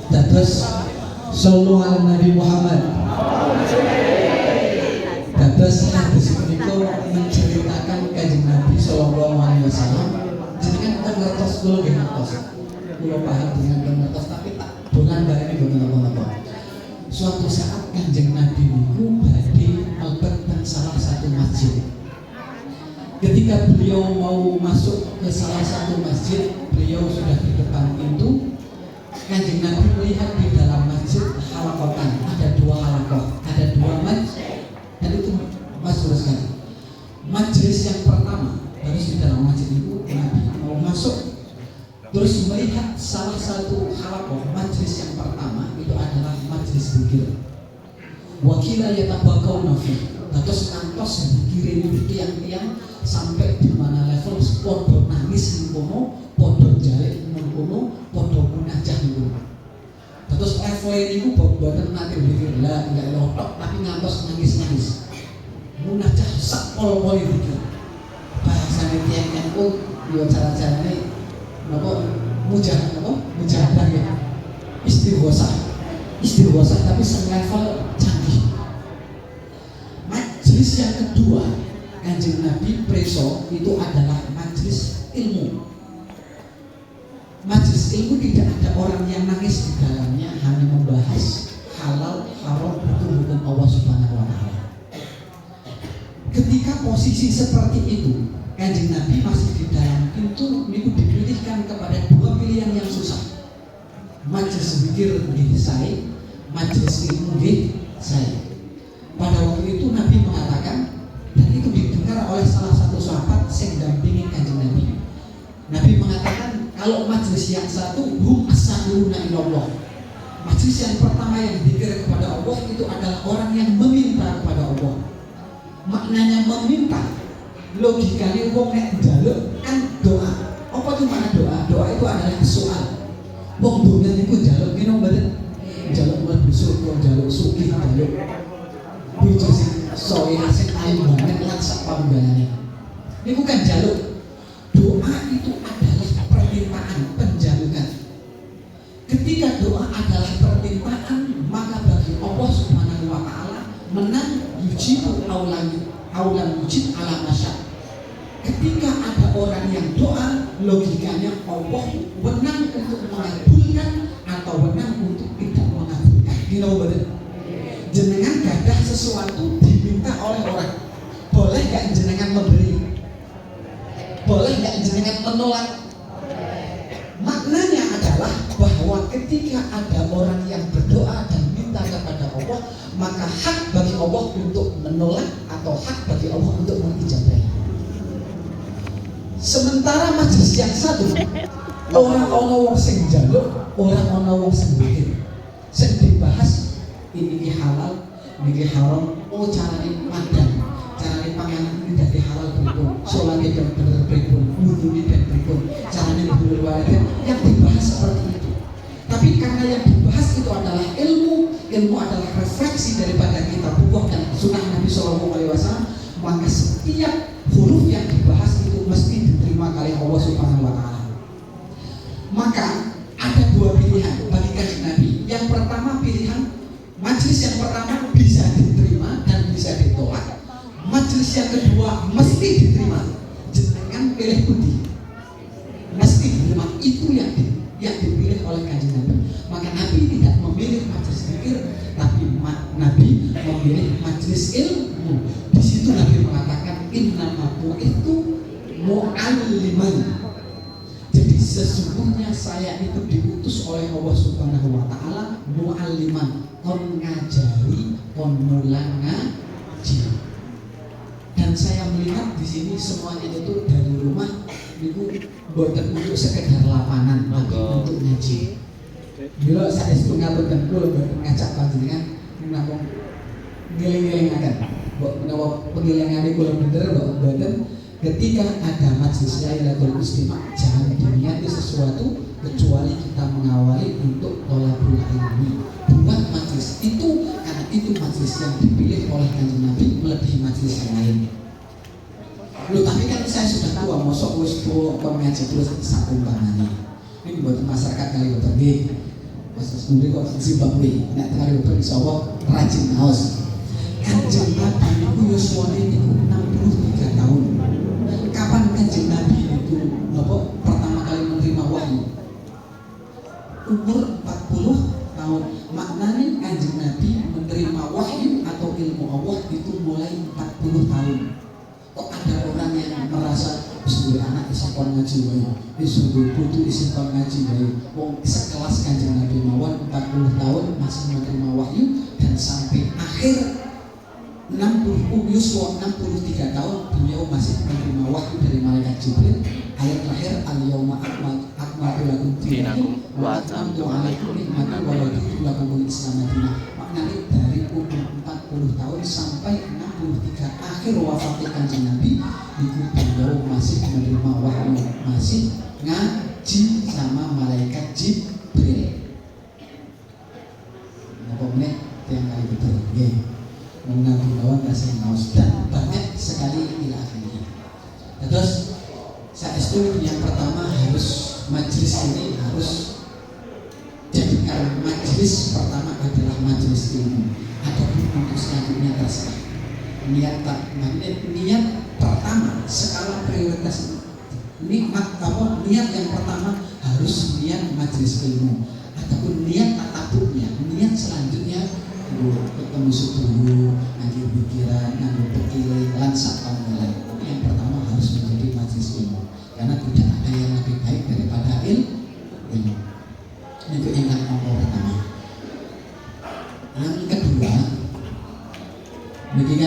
Dados sallu ala Nabi Muhammad. Dados hadis menika menceritakan Kanjeng Nabi sallallahu alaihi wasallam. Jenengan kan ngertos kula nggih ngertos. Kula paham dengan ngertos tapi tak dolan bareng boten napa-napa. Suatu saat Kanjeng Nabi niku badhe mlebet teng salah satu masjid. Ketika beliau mau masuk ke salah satu masjid, beliau sudah di depan pintu. Kanjeng Nabi melihat di dalam masjid halakotan, ada dua halakoh, ada dua majlis, dan itu masyhur sekali. Majlis yang pertama, harus di dalam masjid itu Nabi mau masuk, terus melihat salah satu halakoh, majlis yang pertama itu adalah majlis zikir. Wakila yatabakau nafi, terus kantos dikirim tiang-tiang sampai di mana level podo nangis di kono, podo jalik di kono, podo munajah di kono. Terus level ini buatan nanti berpikir lah nggak lotok tapi ngantos nangis-nangis. Munajah sak pol-pol itu. Bahasanya tiang-tiang pun dia cara-caranya apa mujahadah apa mujahadah ya istighosah tapi selevel canggih. Majlis yang kedua Kanjeng Nabi preso itu adalah majlis ilmu. Majlis ilmu tidak ada orang yang nangis di dalamnya, hanya membahas halal haram hukum-hukum Allah Subhanahu wa taala. Ketika posisi seperti itu, Kanjeng Nabi masih di dalam pintu, niku dipilihkan kepada dua pilihan yang susah. Majlis zikir nggih sae, majlis ilmu nggih sae. Pada waktu itu Nabi mengatakan, dan itu didengar oleh salah satu sahabat yang dampingi Kanjeng Nabi. Nabi mengatakan kalau majlis yang satu hum as-sa'iluna ilallah. Majlis yang pertama yang dikir kepada Allah itu adalah orang yang meminta kepada Allah. Maknanya meminta, logikanya wong nek njaluk kan doa. Apa itu makna doa? Doa itu adalah soal. Wong dunya niku njaluk minum mboten? Njaluk mlebu surga, njaluk sugih, njaluk bojo sing soe asik ayu banget lan sak pambanane. Niku kan njaluk. Doa itu adalah permintaan, penjalukan. Ketika doa adalah permintaan, maka bagi Allah Subhanahu wa taala menang yujibu aulan yujib ala masya. Ketika ada orang yang doa, logikanya Allah menang untuk mengabulkan atau menang untuk tidak mengabulkan. Dino betul. Jenengan gadah sesuatu diminta oleh orang, boleh gak jenengan memberi? Boleh gak jenengan menolak? Maknanya adalah bahwa ketika ada orang yang berdoa dan minta kepada Allah, maka hak bagi Allah untuk menolak atau hak bagi Allah untuk mengijabahi. Sementara majlis yang satu, orang-orang wong sing njaluk, orang-orang wong sing mikir. Sing dibahas ini halal, ini haram, oh carane madang, carane panganan ini dari halal berikut, sholatnya dan benar berikut, wudhunya dan berikut, carane berwajib, yang dibahas seperti itu. Tapi karena yang dibahas itu adalah ilmu adalah refleksi daripada kitab Allah dan sunnah Nabi SAW, maka setiap huruf yang dibahas itu mesti diterima oleh Allah Subhanahu wa taala. Maka ada dua pilihan bagi Kanjeng Nabi. Yang pertama pilihan majlis yang pertama bisa diterima dan bisa ditolak. Majlis yang kedua mesti diterima. Jangan pilih budi. Mesti diterima, itu yang dipilih oleh Kanjeng Nabi. Maka Nabi tidak memilih majlis zikir, tapi Nabi memilih majlis ilmu. Di situ Nabi mengatakan innama itu mu'alliman. Jadi sesungguhnya saya itu diutus oleh Allah Subhanahu wa taala mu'alliman, kon ngajari, kon mulang ngaji. Dan saya melihat di sini semuanya itu dari rumah itu bukan untuk sekedar lapangan, tapi untuk ngaji. Bila saya ngatur dan kula boten ngajak panjenengan menapa ngeling-elingaken. Mbok menawa pengilingane kula bener mbok boten. Ketika ada majlis Lailatul Istimewa, jangan diniati sesuatu kecuali kita mengawali untuk thalabul ilmi. Buat majlis itu, karena itu majlis yang dipilih oleh Kanjeng Nabi melebihi majlis yang lain. Loh, tapi kan saya sudah tua, mosok wis tua kok ngaji terus sakumbangane. Ini buat masyarakat kali betul nggih. Mas Nuri kok Zimbabwe, nek tengah itu insyaAllah rajin ngaos. Kanjeng Nabi itu yuswane niku 63 tahun. Kapan Kanjeng Nabi itu pertama kali menerima wahyu? Umur 40 tahun. Maknanya Kanjeng Nabi menerima wahyu atau ilmu Allah itu mulai 40 tahun. Kok ada orang yang merasa sebagai anak isipon ngaji wae, sebagai putu isipon ngaji wae. Wong sekelas Kanjeng Nabi mawon 40 tahun masih menerima wahyu dan sampai akhir 63 tahun beliau masih menerima wahyu dari malaikat Jibril. Ayat terakhir al-yauma akmaltu lakum dinakum wa atamtu alaikum ni'mati wa raditu lakumul Islam madinah. Maknanya dari umur 40 tahun sampai 63 akhir wafatnya Kanjeng Nabi itu beliau masih menerima wahyu, masih ngaji sama malaikat Jibril. Napa meneh tiang kali betul nggih. Nabi lawan kasih ngaos dan banyak sekali ila akhirnya. Terus saestu yang pertama harus majelis ini harus jadikan majelis pertama adalah majelis ilmu. Adapun untuk selanjutnya terserah. Niat pertama skala prioritas nikmat niat yang pertama harus niat majelis ilmu. Adapun niat tatabuknya, niat selanjutnya ketemu sedulur, ngaji pikiran, ngaji pikiran, lansak panggilan. Yang pertama harus menjadi majelis ilmu, karena tidak ada yang lebih baik daripada ilmu. Itu yang pertama. Yang kedua, begini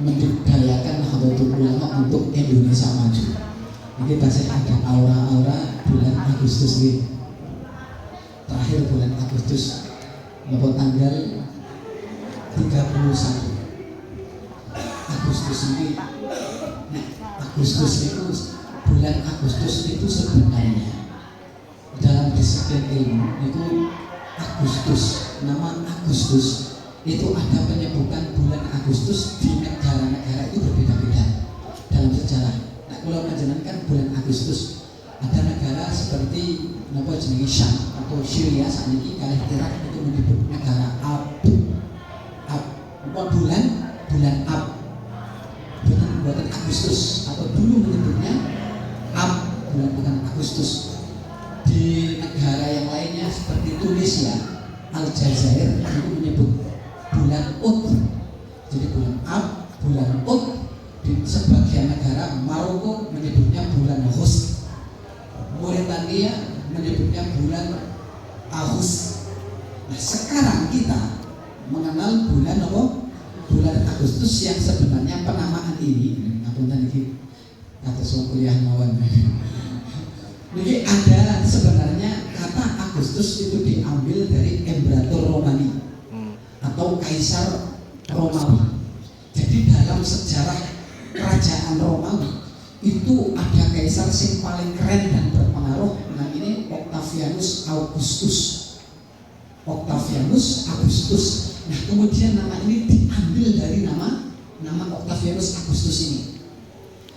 mendidayakan Nahdlatul Ulama untuk Indonesia maju. Ini pasti ada aura-aura bulan Agustus ini. Terakhir bulan Agustus. Tanggal 31 Agustus ini. Nah, Agustus itu bulan Agustus itu sebenarnya dalam disiplin ilmu itu Agustus, nama Agustus itu ada penyebutan bulan Agustus di negara-negara itu berbeda-beda dalam sejarah. Nah, kalau menjalankan bulan Agustus ada negara seperti Syam atau Syria saat ini kali Irak itu menyebut negara bulan Ab buatan Agustus atau dulu menyebutnya bulan Agustus. Di negara yang lainnya seperti Tunisia, Aljazair itu menyebut bulan Ut. Jadi bulan bulan Ut. Di sebagian negara Maroko menyebutnya bulan Hus. Mauritania menyebutnya bulan Agustus. Nah, sekarang kita mengenal bulan bulan Agustus yang sebenarnya penamaan ini ngapunten iki kados kuliah mawon. Jadi ada sebenarnya kata Agustus itu diambil dari Imperator Romani atau Kaisar Romawi. Jadi dalam sejarah kerajaan Romawi itu ada kaisar yang paling keren dan berpengaruh, namanya Octavianus Augustus. Nah, kemudian nama ini diambil dari nama Octavianus Augustus ini,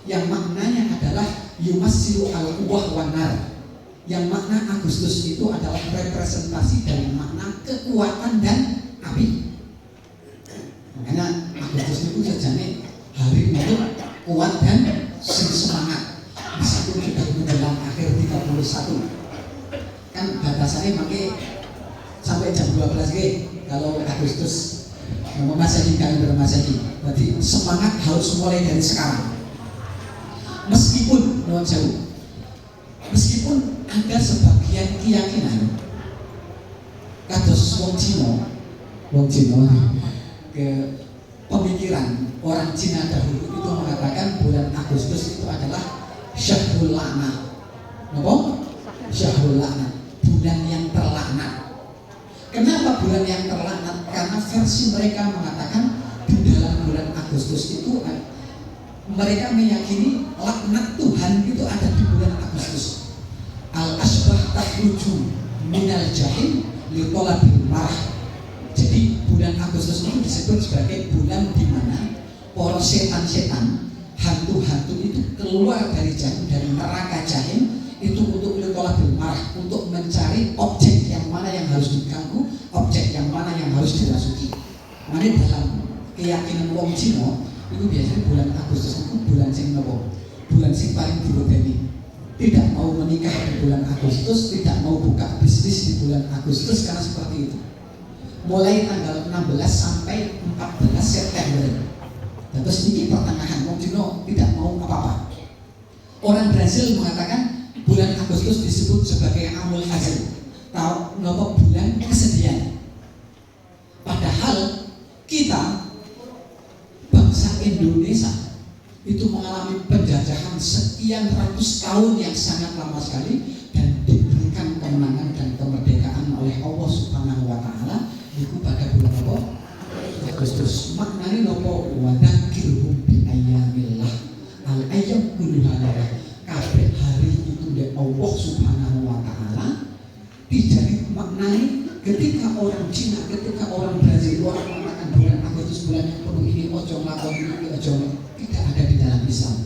yang maknanya adalah yumassilu al-quwwah wan nar. Yang makna Agustus itu adalah representasi dari makna kekuatan dan api. Makanya Agustus itu sejane hari untuk kuat dan semangat. Meskipun sudah menjelang akhir 31 kan batasannya pakai sampai jam 12 kalau Agustus Masehi kalender Masehi. Berarti semangat harus mulai dari sekarang. Meskipun ada sebagian keyakinan kados wong Cina ke pemikiran orang Cina dahulu itu mengatakan bulan Agustus itu adalah Syahrul Laknat. Syahrul Laknat, bulan yang terlaknat. Kenapa bulan yang terlaknat? Karena versi mereka mengatakan di dalam bulan Agustus itu mereka meyakini laknat Tuhan itu ada di bulan Agustus. Al-asbah takhruju minal jahim li talabil marah. Jadi bulan Agustus itu disebut sebagai bulan di mana para setan-setan, hantu-hantu itu keluar dari jahim, dari neraka jahim itu untuk li talabil marah, untuk mencari objek Makanya dalam keyakinan wong Cina itu biasanya bulan Agustus itu bulan sing nopo? Bulan sing paling diwedeni. Tidak mau menikah di bulan Agustus, tidak mau buka bisnis di bulan Agustus karena seperti itu. Mulai tanggal 16 sampai 14 September. Terus ini pertengahan wong Cina tidak mau apa-apa. Orang Brazil mengatakan bulan Agustus disebut sebagai amul hazan. Tahu nopo bulan kesedihan. Padahal kita bangsa Indonesia itu mengalami penjajahan sekian ratus tahun yang sangat lama sekali dan diberikan kemenangan dan kemerdekaan oleh Allah Subhanahu wa taala itu pada bulan apa? Agustus. Maknanya nopo wadakirhum bi ayyamillah. Al ayyam kulluha kabeh hari itu dari Allah Subhanahu wa taala. Tidak maknanya ketika orang Cina, ketika orang Brazil, orang mengatakan bulan Agustus bulan yang penuh ini ojo nglakoni iki ojo, tidak ada di dalam Islam.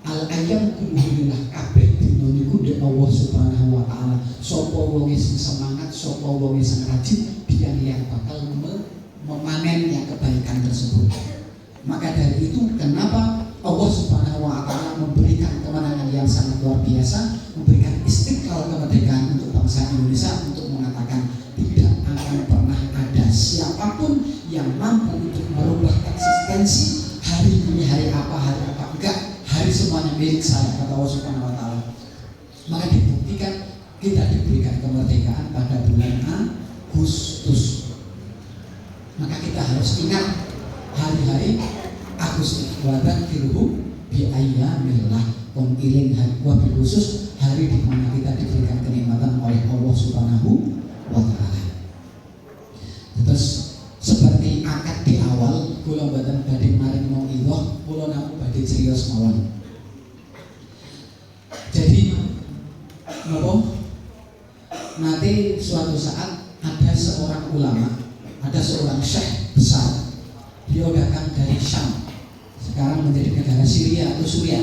Al ayam kulluhillah kabeh dina niku ndek Allah Subhanahu wa taala. Sapa wong sing semangat, sapa wong sing rajin, dia yang bakal memanen yang kebaikan tersebut. Maka dari itu kenapa Allah Subhanahu wa taala memberikan kemenangan yang sangat luar biasa, memberikan istiqlal kemerdekaan untuk bangsa Indonesia untuk mengatakan tidak akan pernah ada siapapun yang mampu untuk merubah eksistensi hari ini hari apa enggak, hari semuanya milik saya kata Allah Subhanahu wa taala. Maka dibuktikan kita diberikan kemerdekaan pada bulan Agustus. Maka kita harus ingat hari-hari Agustus wadakirhum bi ayyamillah, iling hari wabil khusus hari di mana kita diberikan kenikmatan oleh Allah Subhanahu wa taala. Terus seperti akad di awal, kula mboten badhe maring mauidhah, kula namung badhe criyos mawon. Jadi napa? Nanti suatu saat ada seorang ulama, ada seorang syekh besar. Dia datang dari Syam, sekarang menjadi negara Syria atau Suriah.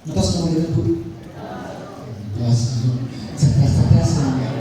Ngertos kemudian Bu?